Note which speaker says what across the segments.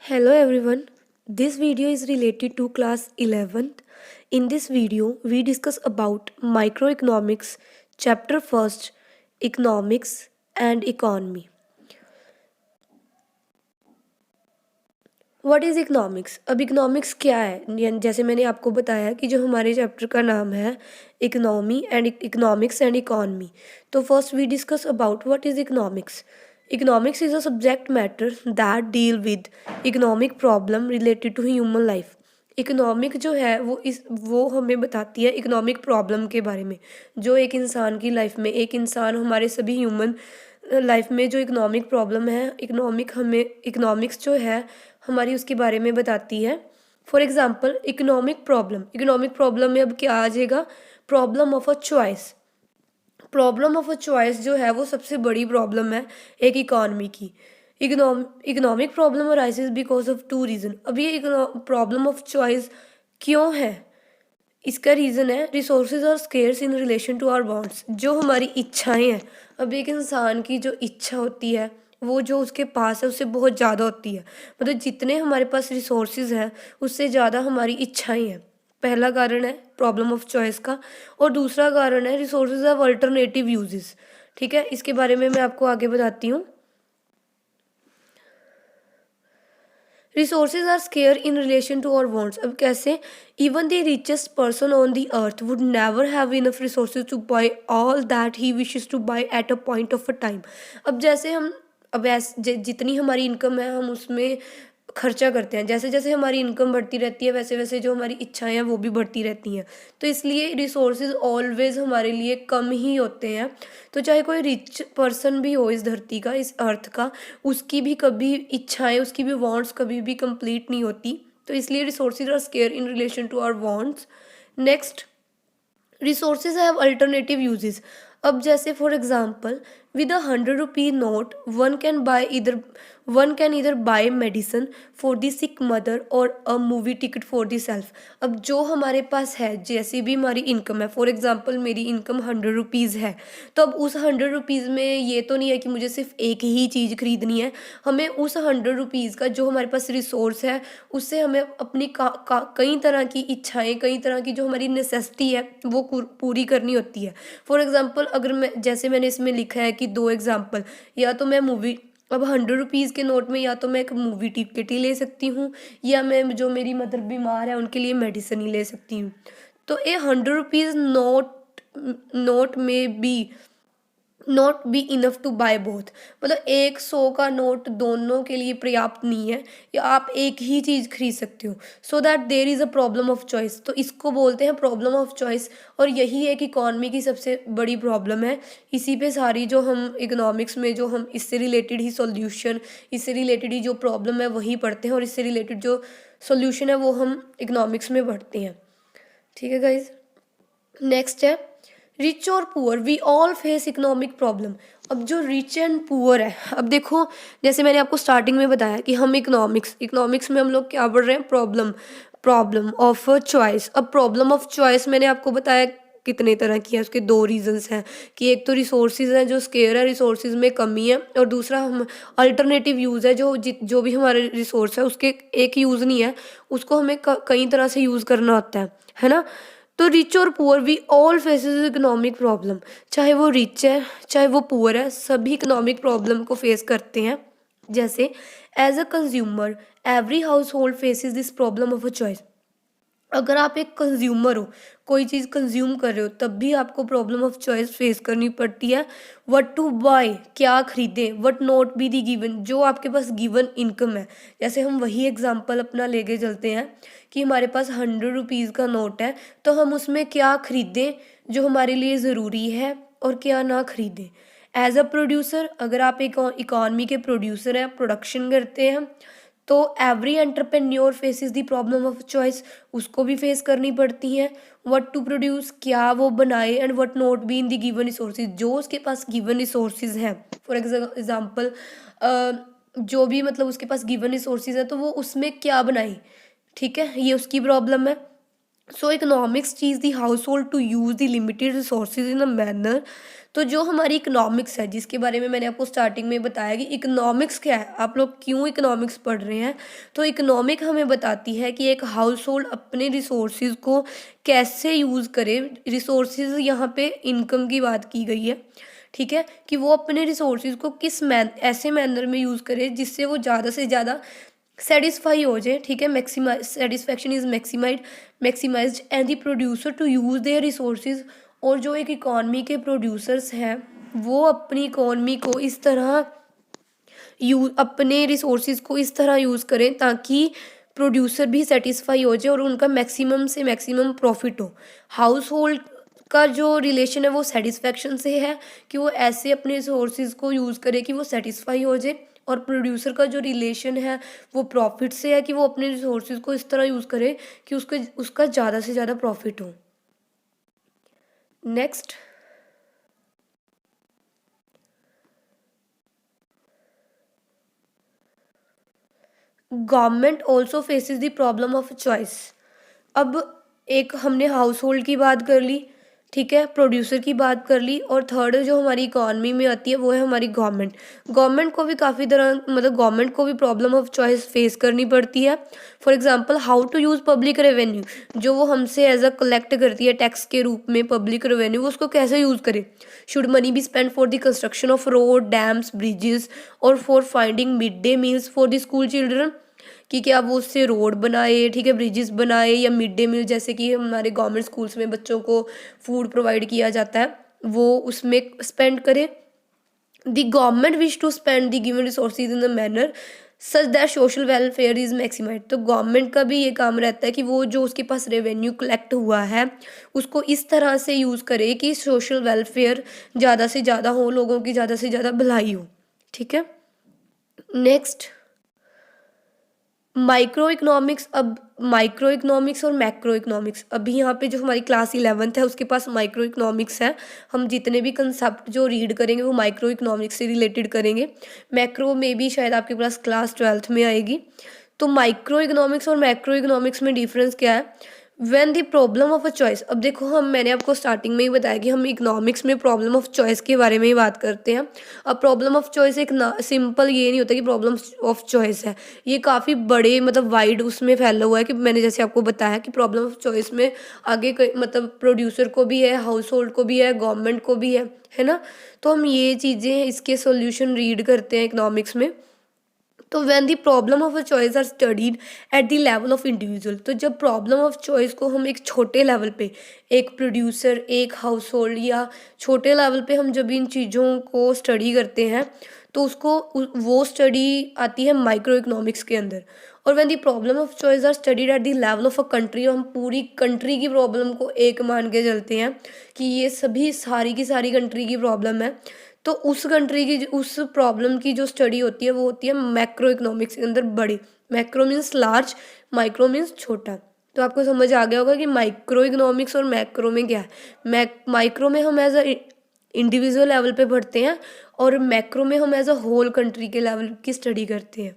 Speaker 1: Hello everyone. This video is related to class 11th. In this video, we discuss about microeconomics, chapter 1st, economics and economy. What is economics? अब economics क्या है? जैसे मैंने आपको बताया कि जो हमारे चैप्टर का नाम है economy and economics and economy, तो first we discuss about what is economics. Economics is a subject matter that deal with economic problem related to human life. Economic जो है वो हमें बताती है इकोनॉमिक प्रॉब्लम के बारे में, जो एक इंसान की लाइफ में, एक इंसान हमारे सभी ह्यूमन लाइफ में जो इकोनॉमिक प्रॉब्लम है, इकोनॉमिक्स जो है हमारी उसके बारे में बताती है. फॉर एग्जांपल इकोनॉमिक प्रॉब्लम में अब क्या आ जाएगा? Problem of a choice. Problem of a choice जो है वो सबसे बड़ी प्रॉब्लम है एक इकॉनमी की. Economic problem arises because of two reason. अब ये प्रॉब्लम ऑफ चॉइस क्यों है? इसका रीज़न है रिसोर्सेज और scarce in relation to our wants. जो हमारी इच्छाएं हैं, अब एक इंसान की जो इच्छा होती है वो जो उसके पास है उससे बहुत ज़्यादा होती है. मतलब जितने हमारे पास रिसोर्सेज हैं उससे ज़्यादा हमारी इच्छाएं हैं. पहला कारण है प्रॉब्लम ऑफ चॉइस का. और दूसरा कारण है रिसोर्सेज ऑफ अल्टरनेटिव यूजेस. ठीक है, इसके बारे में मैं आपको आगे बताती हूँ. Resources are scarce in relation to our wants. अब कैसे? Even the richest person on the earth would never have enough resources to buy all that he wishes to buy at a point of a time. अब जैसे हम अब जितनी हमारी income है हम उसमें खर्चा करते हैं. जैसे जैसे हमारी इनकम बढ़ती रहती है वैसे वैसे जो हमारी इच्छाएं हैं वो भी बढ़ती रहती हैं. तो इसलिए रिसोर्सेज ऑलवेज हमारे लिए कम ही होते हैं. तो चाहे कोई रिच पर्सन भी हो इस धरती का, इस अर्थ का, उसकी भी कभी इच्छाएं, उसकी भी वांट्स कभी भी कंप्लीट नहीं होती. तो इसलिए resources are scarce in relation to our wants. Next, resources have alternative uses. अब जैसे for example with a 100 rupee note one can either buy medicine for the sick mother और a movie ticket for the self. अब जो हमारे पास है, जैसी भी हमारी इनकम है, फॉर एग्जांपल मेरी इनकम 100 रुपीज़ है, तो अब उस 100 रुपीज़ में ये तो नहीं है कि मुझे सिर्फ एक ही चीज़ खरीदनी है. हमें उस 100 रुपीज़ का जो हमारे पास रिसोर्स है उससे हमें अपनी कई तरह की इच्छाएं, कई तरह की जो हमारी नेसेसिटी है वो पूरी करनी होती है. फॉर एग्जांपल अगर मैं, जैसे मैंने इसमें लिखा है कि दो एग्जांपल, या तो मैं मूवी, अब 100 रुपीज़ के नोट में या तो मैं एक मूवी टिकट ही ले सकती हूँ, या मैं, जो मेरी मदर बीमार है उनके लिए मेडिसिन ही ले सकती हूँ. तो ये 100 rupees note may be not be enough to buy both. मतलब 100 का नोट दोनों के लिए पर्याप्त नहीं है, या आप एक ही चीज़ खरीद सकते हो. So that there is a problem of choice. तो इसको बोलते हैं प्रॉब्लम ऑफ चॉइस. और यही एक इकॉनमी की सबसे बड़ी प्रॉब्लम है. इसी पे सारी जो हम इकोनॉमिक्स में जो हम इससे रिलेटेड ही सॉल्यूशन, इससे रिलेटेड ही जो प्रॉब्लम है वही पढ़ते हैं, और इससे रिलेटेड जो सॉल्यूशन है वो हम इकोनॉमिक्स में पढ़ते हैं. ठीक है गाइज. नेक्स्ट है रिच और poor, we all face economic problem. अब जो रिच एंड पुअर है, अब देखो जैसे मैंने आपको स्टार्टिंग में बताया कि हम इकोनॉमिक्स में हम लोग क्या पढ़ रहे हैं? Problem of choice. अब प्रॉब्लम ऑफ चॉइस मैंने आपको बताया कितने तरह की है. उसके दो रीजंस हैं कि एक तो रिसोर्सेज है जो स्केयर है, रिसोर्सेज में कमी है, और दूसरा हम अल्टरनेटिव यूज़ है, जो भी हमारे रिसोर्स है उसके एक यूज़ नहीं है, उसको हमें कई तरह से यूज़ करना होता है ना. तो रिच और poor, we all faces economic problem. चाहे वो रिच है चाहे वो पुअर है, सभी इकोनॉमिक प्रॉब्लम को फेस करते हैं. जैसे as a consumer every household faces this problem of a choice. अगर आप एक कंज्यूमर हो, कोई चीज़ कंज्यूम कर रहे हो, तब भी आपको प्रॉब्लम ऑफ चॉइस फेस करनी पड़ती है. व्हाट टू बाय, क्या खरीदें. What not be the given, जो आपके पास गिवन इनकम है. जैसे हम वही एग्जांपल अपना लेके चलते हैं कि हमारे पास 100 रुपीज़ का नोट है, तो हम उसमें क्या खरीदें जो हमारे लिए ज़रूरी है और क्या ना खरीदें. एज अ प्रोड्यूसर, अगर आप एक इकॉनमी के प्रोड्यूसर हैं, प्रोडक्शन करते हैं, तो every entrepreneur faces the problem of choice, उसको भी फेस करनी पड़ती हैं. व्हाट टू प्रोड्यूस, क्या वो बनाए, and what not be in the given resources, जो उसके पास गिवन रिसोर्सेज हैं. फॉर एग्जांपल जो भी, मतलब उसके पास गिवन रिसोर्सेज है तो वो उसमें क्या बनाए. ठीक है, ये उसकी प्रॉब्लम है. So economics teach the household to use the limited resources in a manner. तो जो हमारी इकोनॉमिक्स है, जिसके बारे में मैंने आपको स्टार्टिंग में बताया कि इकोनॉमिक्स क्या है, आप लोग क्यों इकोनॉमिक्स पढ़ रहे हैं। तो इकोनॉमिक हमें बताती है कि एक हाउस होल्ड अपने रिसोर्सेज को कैसे यूज़ करे। रिसोर्सेज यहाँ पे इनकम की बात की गई है, ठीक है, कि वो अपने रिसोर्सेज को किस ऐसे मैनर में यूज़ करे जिससे वो ज़्यादा से ज़्यादा सेटिस्फाई हो जाए, ठीक है। Maximize satisfaction is maximized and the producer to use their resources. और जो एक इकॉनमी के प्रोड्यूसर्स हैं, वो अपनी इकॉनमी को इस तरह अपने रिसोर्सेज को इस तरह यूज़ करें ताकि प्रोड्यूसर भी सेटिस्फाई हो जाए और उनका मैक्सिमम से मैक्सिमम प्रॉफिट हो। हाउस होल्ड का जो रिलेशन है वो सेटिस्फैक्शन से है, कि वो ऐसे अपने रिसोर्सेज को यूज़ करे कि वो सेटिस्फाई हो जाए। और प्रोड्यूसर का जो रिलेशन है वो प्रॉफिट से है, कि वो अपने रिसोर्सेज को इस तरह यूज़ करे कि उसका ज़्यादा से ज़्यादा प्रॉफिट हो। Next, government also faces the problem of choice. अब एक हमने हाउस होल्ड की बात कर ली, ठीक है, प्रोड्यूसर की बात कर ली, और थर्ड जो हमारी इकॉनमी में आती है वो है हमारी गवर्नमेंट। गवर्नमेंट को भी काफ़ी तरह मतलब गवर्नमेंट को भी प्रॉब्लम ऑफ चॉइस फेस करनी पड़ती है। For example, how to use public revenue. जो वो हमसे एज अ कलेक्ट करती है टैक्स के रूप में पब्लिक रेवेन्यू, वो उसको कैसे यूज़ करे। Should money be spend for the construction of road, dams, bridges, और for finding mid day meals for the school children. कि क्या वो उससे रोड बनाए, ठीक है, ब्रिजेस बनाए, या मिड डे मील जैसे कि हमारे गवर्नमेंट स्कूल्स में बच्चों को फूड प्रोवाइड किया जाता है, वो उसमें स्पेंड करे। The government wish to spend the given resources in the manner such that social welfare is maximize. तो गवर्नमेंट का भी ये काम रहता है कि वो जो उसके पास रेवेन्यू कलेक्ट हुआ है उसको इस तरह से यूज़ करे कि सोशल वेलफेयर ज़्यादा से ज़्यादा हो, लोगों की ज़्यादा से ज़्यादा भलाई हो, ठीक है। Next, micro economics. अब माइक्रो इकोनॉमिक्स और मैक्रो इकोनॉमिक्स, अभी यहाँ पे जो हमारी क्लास 11th है उसके पास माइक्रो इकोनॉमिक्स है। हम जितने भी कंसेप्ट जो रीड करेंगे वो माइक्रो इकोनॉमिक्स से रिलेटेड करेंगे। मैक्रो में भी शायद आपके पास क्लास 12th में आएगी। तो माइक्रो इकोनॉमिक्स और मैक्रो इकोनॉमिक्स में डिफरेंस क्या है। When the problem of a choice. अब देखो, मैंने आपको स्टार्टिंग में ही बताया कि हम इकोनॉमिक्स में प्रॉब्लम ऑफ चॉइस के बारे में ही बात करते हैं। अब प्रॉब्लम ऑफ चॉइस एक ना सिंपल ये नहीं होता कि प्रॉब्लम ऑफ चॉइस है, ये काफ़ी बड़े मतलब वाइड उसमें फैला हुआ है। कि मैंने जैसे आपको बताया कि प्रॉब्लम ऑफ चॉइस में आगे मतलब प्रोड्यूसर को भी है, हाउस होल्ड को भी है, गवर्नमेंट को भी है ना। तो हम ये चीज़ें इसके सोल्यूशन रीड करते हैं इकोनॉमिक्स में। तो when the problem of a choice are studied at the level of individual. तो जब प्रॉब्लम ऑफ चॉइस को हम एक छोटे लेवल पे, एक प्रोड्यूसर, एक हाउस होल्ड, या छोटे लेवल पे हम जब इन चीज़ों को स्टडी करते हैं तो वो स्टडी आती है माइक्रो इकोनॉमिक्स के अंदर। और when the problem of choice are studied at the level of a country, हम पूरी कंट्री की प्रॉब्लम को एक मान के चलते हैं कि ये सभी सारी की सारी कंट्री की प्रॉब्लम है। तो उस कंट्री की उस प्रॉब्लम की जो स्टडी होती है वो होती है मैक्रो इकोनॉमिक्स के अंदर बड़ी। Macro means large, micro means छोटा। तो आपको समझ आ गया होगा कि माइक्रो इकोनॉमिक्स और मैक्रो में क्या है। माइक्रो में हम एज अ इंडिविजुअल लेवल पे पढ़ते हैं, और मैक्रो में हम एज अ होल कंट्री के लेवल की स्टडी करते हैं।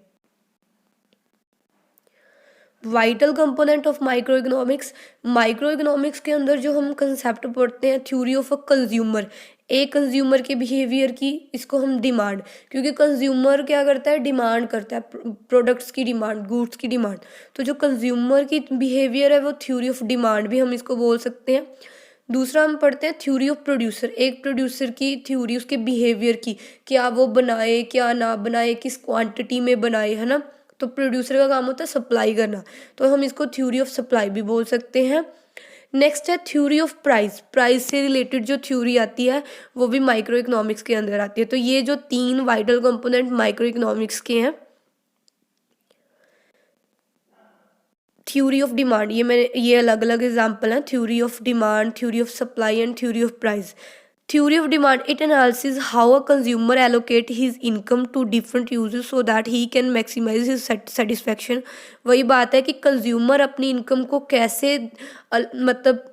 Speaker 1: Vital component of micro economics. Micro economics के अंदर जो हम कंसेप्ट पढ़ते हैं, थ्योरी ऑफ अ कंज्यूमर, एक कंज्यूमर के बिहेवियर की, इसको हम डिमांड, क्योंकि कंज्यूमर क्या करता है, डिमांड करता है, प्रोडक्ट्स की डिमांड, गुड्स की डिमांड। तो जो कंज्यूमर की बिहेवियर है वो थ्योरी ऑफ डिमांड भी हम इसको बोल सकते हैं। दूसरा हम पढ़ते हैं थ्योरी ऑफ प्रोड्यूसर, एक प्रोड्यूसर की थ्योरी उसके बिहेवियर की, क्या वो बनाए क्या ना बनाए, किस क्वांटिटी में बनाए, है ना। तो प्रोड्यूसर का काम होता है सप्लाई करना, तो हम इसको थ्योरी ऑफ सप्लाई भी बोल सकते हैं। नेक्स्ट है थ्योरी ऑफ प्राइस। प्राइस से रिलेटेड जो थ्योरी आती है वो भी माइक्रो इकोनॉमिक्स के अंदर आती है। तो ये जो 3 वाइटल कंपोनेंट माइक्रो इकोनॉमिक्स के हैं। थ्योरी ऑफ डिमांड, ये अलग अलग एग्जांपल हैं, theory of demand, theory of supply and theory of price. Theory of demand, it analysis how a consumer allocate his income to different uses so that he can maximize his satisfaction. वही बात है कि consumer अपनी income को कैसे मतलब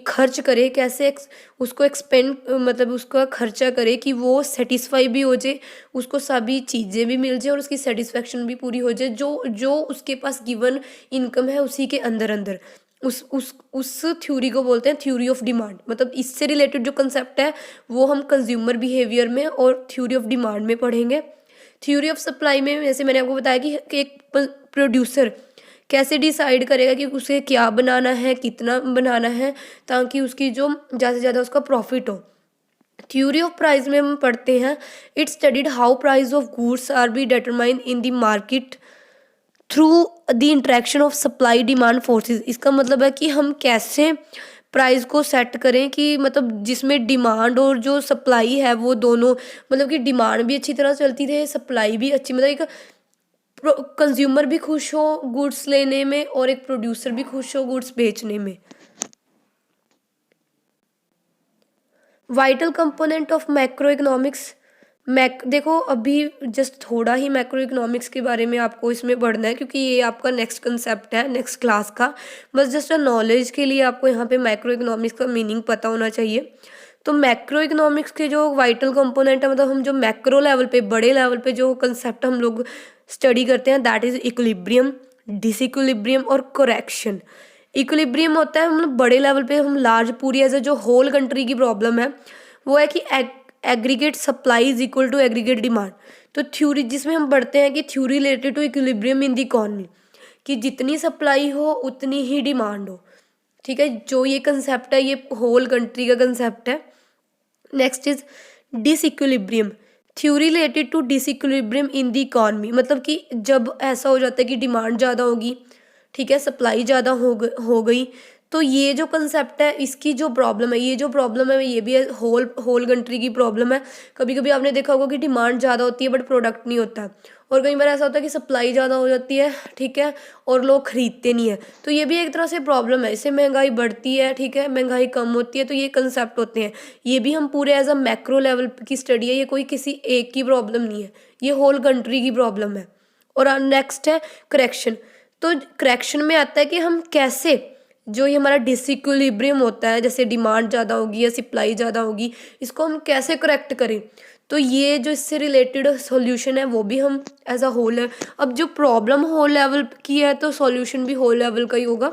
Speaker 1: खर्च करे, कैसे उसको एक्सपेंड मतलब उसका खर्चा करे कि वो सेटिस्फाई भी हो जाए, उसको सभी चीज़ें भी मिल जाए और उसकी सेटिस्फैक्शन भी पूरी हो जाए, जो जो उसके पास गिवन इनकम है उसी के अंदर अंदर। उस थ्योरी को बोलते हैं थ्योरी ऑफ डिमांड। मतलब इससे रिलेटेड जो कंसेप्ट है वो हम कंज्यूमर बिहेवियर में और थ्योरी ऑफ डिमांड में पढ़ेंगे। थ्योरी ऑफ सप्लाई में जैसे मैंने आपको बताया कि एक प्रोड्यूसर कैसे डिसाइड करेगा कि उसे क्या बनाना है, कितना बनाना है, ताकि उसकी जो ज़्यादा से ज़्यादा उसका प्रॉफिट हो। थ्योरी ऑफ प्राइस में हम पढ़ते हैं it studied how price of goods R be determine in the market through the interaction of supply demand forces. इसका मतलब है कि हम कैसे प्राइस को सेट करें कि मतलब जिसमें डिमांड और जो सप्लाई है वो दोनों, मतलब कि डिमांड भी अच्छी तरह चलती रहे, सप्लाई भी अच्छी, मतलब एक कंज्यूमर भी खुश हो गुड्स लेने में और एक प्रोड्यूसर भी खुश हो गुड्स बेचने में। Vital component of macro economics. देखो अभी जस्ट थोड़ा ही मैक्रो इकोनॉमिक्स के बारे में आपको इसमें पढ़ना है क्योंकि ये आपका नेक्स्ट कंसेप्ट है नेक्स्ट क्लास का। बस जस्ट नॉलेज के लिए आपको यहाँ पे मैक्रो इकोनॉमिक्स का मीनिंग पता होना चाहिए। तो मैक्रो इकोनॉमिक्स के जो वाइटल कंपोनेंट है, मतलब हम जो मैक्रो लेवल पे, बड़े लेवल पे जो कंसेप्ट हम लोग स्टडी करते हैं, दैट इज इक्विलिब्रियम, डिसइक्विलिब्रियम और करेक्शन। इक्विलिब्रियम होता है मतलब बड़े लेवल पे हम लार्ज पूरी एज ए जो होल कंट्री की प्रॉब्लम है वो है कि aggregate supply is equal to aggregate demand. तो थ्योरी जिसमें हम पढ़ते हैं कि theory related to equilibrium in the economy, कि जितनी सप्लाई हो उतनी ही डिमांड हो। ठीक है, जो ये कंसेप्ट है ये होल कंट्री का कंसेप्ट है। Next is disequilibrium, theory related to disequilibrium in the economy. मतलब कि जब ऐसा हो जाता है कि डिमांड ज़्यादा होगी, ठीक है, सप्लाई ज़्यादा हो गई, तो ये जो कंसेप्ट है इसकी जो प्रॉब्लम है, ये जो प्रॉब्लम है ये भी होल होल कंट्री की प्रॉब्लम है। कभी कभी आपने देखा होगा कि डिमांड ज़्यादा होती है बट प्रोडक्ट नहीं होता, और कई बार ऐसा होता है कि सप्लाई ज़्यादा हो जाती है, ठीक है, और लोग खरीदते नहीं है। तो ये भी एक तरह से प्रॉब्लम है, इससे महंगाई बढ़ती है, ठीक है, महंगाई कम होती है। तो ये कंसेप्ट होते हैं, ये भी हम पूरे एज अ मैक्रो लेवल की स्टडी है, ये कोई किसी एक की प्रॉब्लम नहीं है, ये होल कंट्री की प्रॉब्लम है। और नेक्स्ट है करेक्शन। तो करेक्शन में आता है कि हम कैसे जो ये हमारा डिसइक्विलिब्रियम होता है, जैसे डिमांड ज़्यादा होगी या सप्लाई ज़्यादा होगी, इसको हम कैसे करेक्ट करें। तो ये जो इससे रिलेटेड सॉल्यूशन है वो भी हम एज अ होल है। अब जो प्रॉब्लम होल लेवल की है तो सॉल्यूशन भी होल लेवल का ही होगा।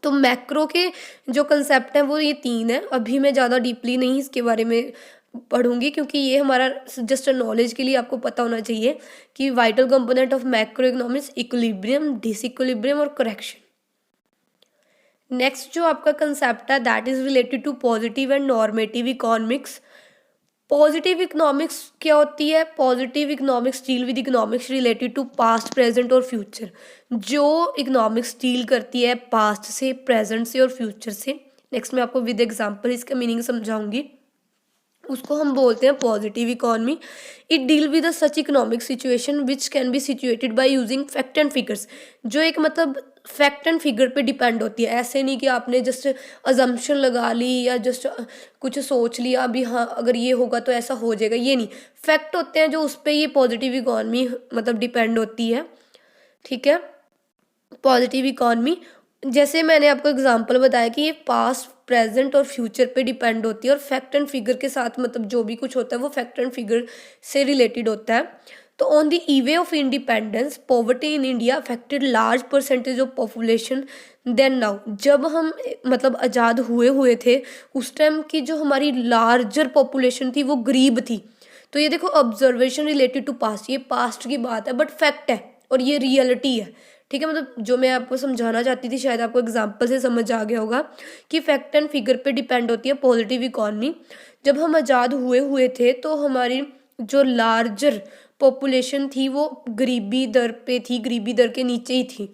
Speaker 1: तो मैक्रो के जो कंसेप्ट है वो ये 3 है। अभी मैं ज़्यादा डीपली नहीं इसके बारे में पढ़ूंगी क्योंकि ये हमारा जस्ट नॉलेज के लिए आपको पता होना चाहिए कि vital component of macroeconomics equilibrium, disequilibrium और करेक्शन। नेक्स्ट जो आपका कंसेप्ट है that is related to positive and normative economics. Positive economics क्या होती है? Positive economics deal with economics related to past, present और फ्यूचर। जो इकोनॉमिक्स डील करती है पास्ट से, प्रेजेंट से और फ्यूचर से। नेक्स्ट मैं आपको विद एग्जांपल इसका मीनिंग समझाऊंगी। उसको हम बोलते हैं positive economy. It deal with such economic situation which can be situated by using fact and figures. जो एक मतलब फैक्ट एंड फिगर पे डिपेंड होती है। ऐसे नहीं कि आपने जस्ट अजम्पशन लगा ली या जस्ट कुछ सोच लिया अभी, हाँ अगर ये होगा तो ऐसा हो जाएगा, ये नहीं। फैक्ट होते हैं जो उस पर ये पॉजिटिव इकोनॉमी मतलब डिपेंड होती है। ठीक है, पॉजिटिव इकोनॉमी जैसे मैंने आपको एग्जांपल बताया कि ये पास्ट, प्रेजेंट और फ्यूचर पे डिपेंड होती है, और फैक्ट एंड फिगर के साथ मतलब जो भी कुछ होता है वो फैक्ट एंड फिगर से रिलेटेड होता है। तो on the eve of independence poverty in India affected large percentage of population then now. जब हम मतलब आज़ाद हुए थे उस टाइम की जो हमारी लार्जर पॉपुलेशन थी वो गरीब थी। तो ये देखो ऑब्जर्वेशन रिलेटेड टू पास्ट, ये पास्ट की बात है बट फैक्ट है और ये रियलिटी है। ठीक है, मतलब जो मैं आपको समझाना चाहती थी शायद आपको एग्जांपल से समझ आ गया होगा कि फैक्ट एंड फिगर पे डिपेंड होती है पॉजिटिव इकोनॉमी। जब हम आज़ाद हुए थे तो हमारी जो लार्जर पॉपुलेशन थी वो गरीबी दर पे थी, गरीबी दर के नीचे ही थी।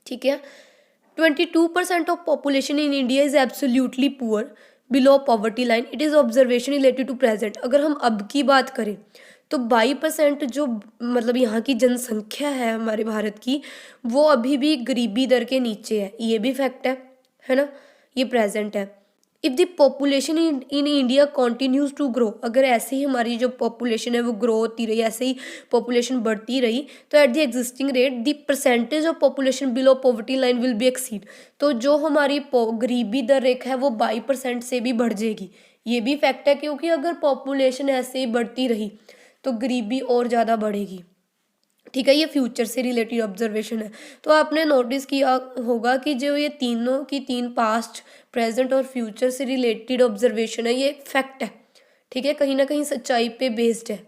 Speaker 1: ठीक है, 22% of population in India is absolutely poor below poverty line. It is observation related to present. अगर हम अब की बात करें तो 22% जो मतलब यहाँ की जनसंख्या है हमारे भारत की वो अभी भी गरीबी दर के नीचे है, ये भी फैक्ट है ना, ये प्रेजेंट है। If the population in India continues to grow, अगर ऐसे ही हमारी जो पॉपुलेशन है वो ग्रो होती रही, ऐसे ही पॉपुलेशन बढ़ती रही, तो at the existing rate the percentage of population below poverty line will be exceed. तो जो हमारी गरीबी दर रेखा है वो 22% से भी बढ़ जाएगी, ये भी फैक्ट है। क्योंकि अगर पॉपुलेशन ऐसे ही बढ़ती रही तो गरीबी और ज़्यादा बढ़ेगी। ठीक है, ये फ्यूचर से रिलेटेड ऑब्जर्वेशन है। तो आपने नोटिस किया होगा कि जो ये तीनों की तीन पास्ट, प्रेजेंट और फ्यूचर से रिलेटेड ऑब्जर्वेशन है, ये एक फैक्ट है, ठीक है, कहीं ना कहीं सच्चाई पे बेस्ड है।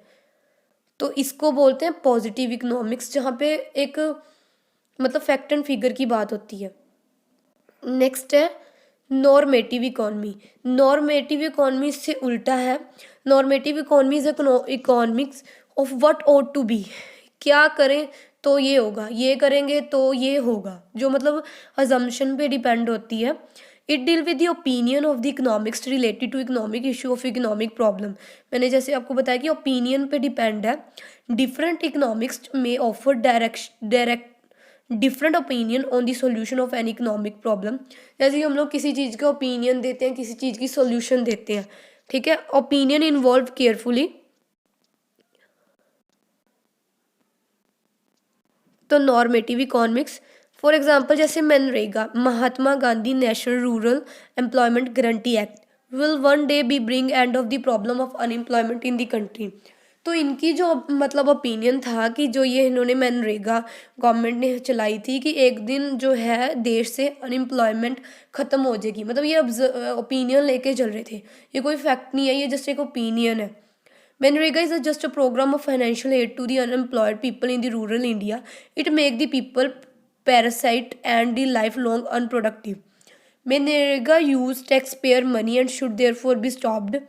Speaker 1: तो इसको बोलते हैं पॉजिटिव इकोनॉमिक्स, जहाँ पे एक मतलब फैक्ट एंड फिगर की बात होती है। नेक्स्ट है नॉर्मेटिव इकोनॉमी। नॉर्मेटिव इकोनॉमी से उल्टा है। Normative economy is economics of what ought to be, क्या करें तो ये होगा, ये करेंगे तो ये होगा, जो मतलब अजम्पशन पे डिपेंड होती है। It deal with the opinion of the economics related to economic issue of economic problem. मैंने जैसे आपको बताया कि ओपिनियन पे डिपेंड है। डिफरेंट इकोनॉमिक्स में offer direct different opinion on the solution of an economic problem. जैसे कि हम लोग किसी चीज़ का ओपिनियन देते हैं, किसी चीज़ की सॉल्यूशन देते हैं, ठीक है। Opinion involve carefully. तो नॉर्मेटिव इकोनॉमिक्स, फॉर एग्जांपल जैसे मनरेगा, Mahatma Gandhi national rural employment guarantee act will one day be bring end of the problem of unemployment in the country. तो इनकी जो मतलब ओपिनियन था कि जो ये इन्होंने मनरेगा गवर्नमेंट ने चलाई थी कि एक दिन जो है देश से अनएम्प्लॉयमेंट ख़त्म हो जाएगी, मतलब ये ओपिनियन लेके चल रहे थे, ये कोई फैक्ट नहीं है, ये जस्ट एक ओपिनियन है। Manrega is just a program of financial aid to the unemployed people in the rural India. It make the people parasite and the lifelong unproductive. Manrega use taxpayer money and should therefore be stopped.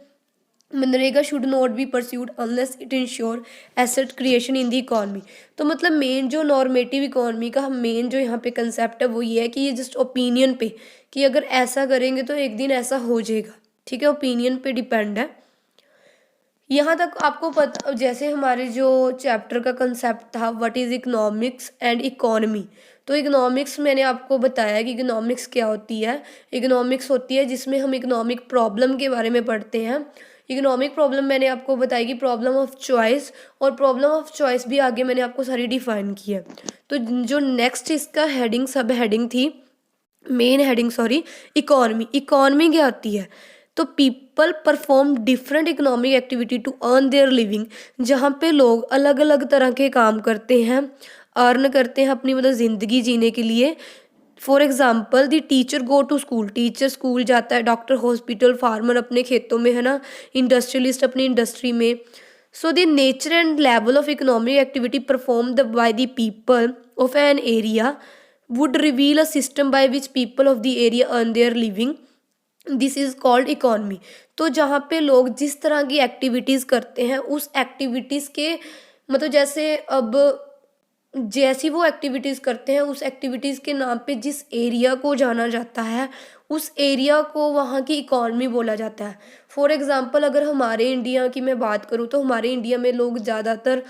Speaker 1: MNREGA should not be pursued unless it insure asset creation in the economy. तो मतलब main जो normative economy का main जो यहाँ पे concept है वो ये है कि ये जस्ट ओपिनियन पे, कि अगर ऐसा करेंगे तो एक दिन ऐसा हो जाएगा, ठीक है, ओपिनियन पे डिपेंड है। यहाँ तक आपको पता, जैसे हमारे जो चैप्टर का कंसेप्ट था what is economics and economy. तो इकोनॉमिक्स मैंने आपको बताया कि इकोनॉमिक्स क्या होती है। इकोनॉमिक्स होती है जिसमें हम इकोनॉमिक प्रॉब्लम के बारे में पढ़ते हैं। इकोनॉमिक प्रॉब्लम मैंने आपको बताई कि प्रॉब्लम ऑफ चॉइस, और प्रॉब्लम ऑफ चॉइस भी आगे मैंने आपको सारी डिफाइन की है। तो जो नेक्स्ट इसका हेडिंग सब हेडिंग थी, main heading sorry, economy. Economy क्या होती है? तो people perform different economic activity to earn their living, जहाँ पे लोग अलग अलग तरह के काम करते हैं, अर्न करते हैं अपनी मतलब ज़िंदगी जीने के लिए। For example the teacher go to school, teacher school जाता है, डॉक्टर हॉस्पिटल, फार्मर अपने खेतों में, है ना, इंडस्ट्रियलिस्ट अपनी इंडस्ट्री में। So the nature and level of economic activity perform by the people of an area would reveal a system by which people of the area earn their living. This is called economy. तो जहाँ पे लोग जिस तरह की activities करते हैं उस एक्टिविटीज़ के मतलब जैसे अब जैसी वो एक्टिविटीज़ करते हैं उस एक्टिविटीज़ के नाम पे जिस एरिया को जाना जाता है उस एरिया को वहाँ की इकॉनमी बोला जाता है। फॉर एग्ज़ाम्पल अगर हमारे इंडिया की मैं बात करूँ तो हमारे इंडिया में लोग ज़्यादातर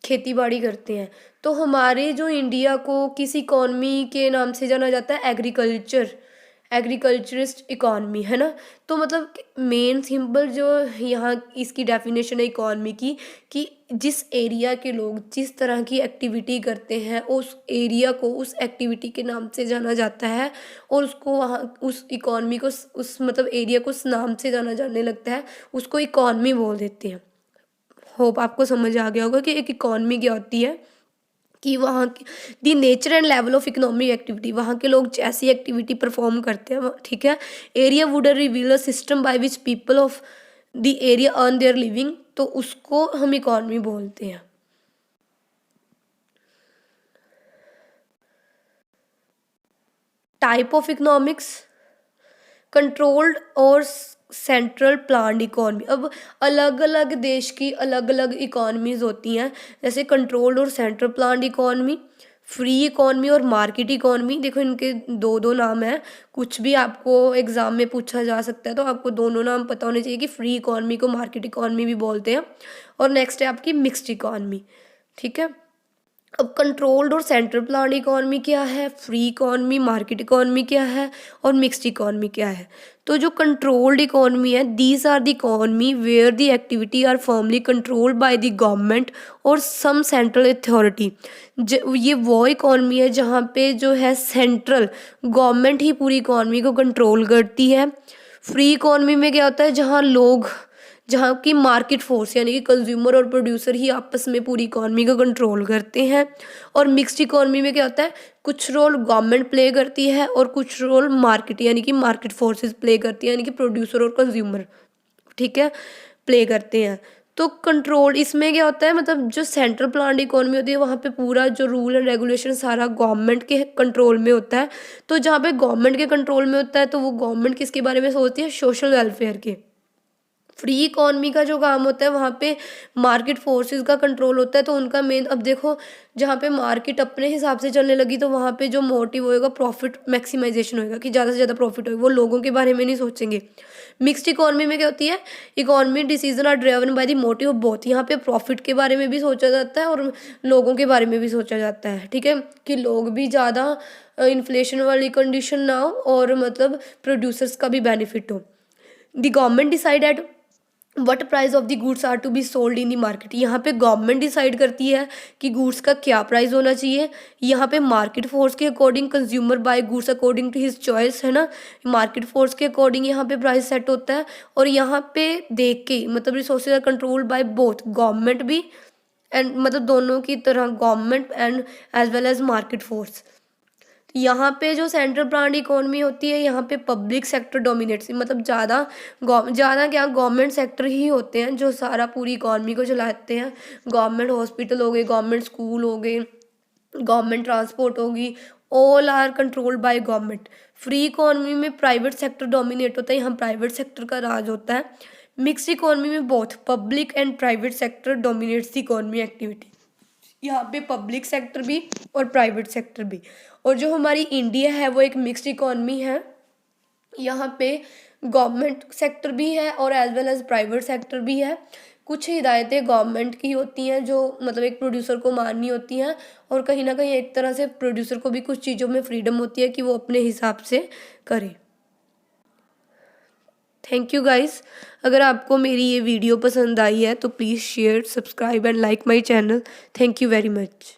Speaker 1: खेती बाड़ी करते हैं। तो हमारे जो इंडिया को किस इकॉनमी के नाम से जाना जाता है? एग्रीकल्चर, एग्रीकल्चरिस्ट इकॉनमी, है ना। तो मतलब मेन सिंपल जो यहाँ इसकी डेफिनेशन है इकॉनमी की, कि जिस एरिया के लोग जिस तरह की एक्टिविटी करते हैं उस एरिया को उस एक्टिविटी के नाम से जाना जाता है, और उसको वहाँ उस इकॉनमी को उस मतलब एरिया को उस नाम से जाना जाने लगता है, उसको इकॉनमी बोल देते हैं। होप आपको समझ आ गया होगा कि एक इकॉनमी क्या होती है, कि वहाँ की दी nature and level of economic activity, वहाँ के लोग जैसी एक्टिविटी परफॉर्म करते हैं, ठीक है। Area would reveal a system by which people of the area earn their living, तो उसको हम इकॉनमी बोलते हैं। टाइप ऑफ इकोनॉमिक्स, कंट्रोल्ड और सेंट्रल प्लान्ड इकॉनमी। अब अलग अलग देश की अलग अलग इकॉनमीज़ होती हैं, जैसे कंट्रोल्ड और central planned economy, free economy और मार्केट इकॉनमी। देखो इनके दो दो नाम हैं, कुछ भी आपको एग्ज़ाम में पूछा जा सकता है, तो आपको दोनों नाम पता होने चाहिए कि फ्री इकॉनमी को मार्केट इकॉनमी भी बोलते हैं। और नेक्स्ट है आपकी मिक्स्ड इकॉनमी, ठीक है। अब कंट्रोल्ड और सेंट्रल प्लान्ड इकॉनमी क्या है, फ्री इकॉनमी, मार्केट इकॉनमी क्या है, और मिक्स्ड इकॉनमी क्या है। तो जो कंट्रोल्ड इकॉनमी है, these are the economy where the activity are firmly controlled by the government और सम सेंट्रल अथॉरिटी। ये वो इकॉनमी है जहाँ पे जो है सेंट्रल गवर्नमेंट ही पूरी इकॉनमी को कंट्रोल करती है। फ्री इकॉनमी में क्या होता है, जहाँ लोग जहाँ की मार्केट फोर्स यानी कि कंज्यूमर और प्रोड्यूसर ही आपस में पूरी इकॉनमी को कंट्रोल करते हैं। और मिक्स्ड इकॉनमी में क्या होता है, कुछ रोल गवर्नमेंट प्ले करती है और कुछ रोल मार्केट यानी कि मार्केट फोर्सेस प्ले करती है, यानी कि प्रोड्यूसर और कंज्यूमर, ठीक है, प्ले करते हैं। तो कंट्रोल इसमें क्या होता है, मतलब जो सेंट्रल प्लान्ड इकोनॉमी होती है वहाँ पे पूरा जो रूल एंड रेगुलेशन सारा गवर्नमेंट के कंट्रोल में होता है। तो जहाँ पे गवर्नमेंट के कंट्रोल में होता है तो वो गवर्नमेंट किसके बारे में सोचती है, सोशल वेलफेयर के। फ्री इकॉनमी का जो काम होता है वहाँ पे मार्केट फोर्सेस का कंट्रोल होता है। तो उनका मेन, अब देखो जहाँ पे मार्केट अपने हिसाब से चलने लगी तो वहाँ पे जो मोटिव होएगा प्रॉफिट मैक्सिमाइजेशन होएगा कि ज़्यादा से ज़्यादा प्रॉफिट होएगा, वो लोगों के बारे में नहीं सोचेंगे। मिक्स्ड इकॉनमी में क्या होती है, economy decision are driven by the motive of both. यहाँ पे प्रॉफिट के बारे में भी सोचा जाता है और लोगों के बारे में भी सोचा जाता है, ठीक है, कि लोग भी ज़्यादा इन्फ्लेशन वाली कंडीशन ना हो और मतलब प्रोड्यूसर्स का भी बेनिफिट हो। The government decide at what price of the goods are to be sold in the market. यहाँ पे गवर्नमेंट डिसाइड करती है कि गुड्स का क्या प्राइस होना चाहिए। यहाँ पे मार्केट फोर्स के according consumer buy goods according to his choice, है ना, मार्केट फोर्स के अकॉर्डिंग यहाँ पे प्राइस सेट होता है। और यहाँ पे देख के मतलब resources are controlled by both government भी एंड मतलब दोनों की तरह government and as well as market force. यहाँ पे जो सेंट्रल प्लान्ड इकोनॉमी होती है यहाँ पे पब्लिक सेक्टर डोमिनेट्स, मतलब ज़्यादा क्या गवर्नमेंट सेक्टर ही होते हैं जो सारा पूरी इकोनॉमी को चलाते हैं। गवर्नमेंट हॉस्पिटल हो गए, गवर्नमेंट स्कूल हो गए, गवर्नमेंट ट्रांसपोर्ट होगी, all are controlled by government. Free economy में प्राइवेट सेक्टर डोमिनेट होता है, यहाँ प्राइवेट सेक्टर का राज होता है। मिक्स्ड इकोनॉमी में both public and private sector dominates the economy activity. यहाँ पे पब्लिक सेक्टर भी और प्राइवेट सेक्टर भी। और जो हमारी इंडिया है वो एक मिक्स्ड इकोनॉमी है, यहाँ पे गवर्नमेंट सेक्टर भी है और as well as private sector भी है। कुछ हिदायतें गवर्नमेंट की होती हैं जो मतलब एक प्रोड्यूसर को माननी होती हैं, और कहीं ना कहीं एक तरह से प्रोड्यूसर को भी कुछ चीज़ों में फ्रीडम होती है कि वो अपने हिसाब से करे। Thank you guys. अगर आपको मेरी ये वीडियो पसंद आई है तो please share, subscribe and like my channel. Thank you very much.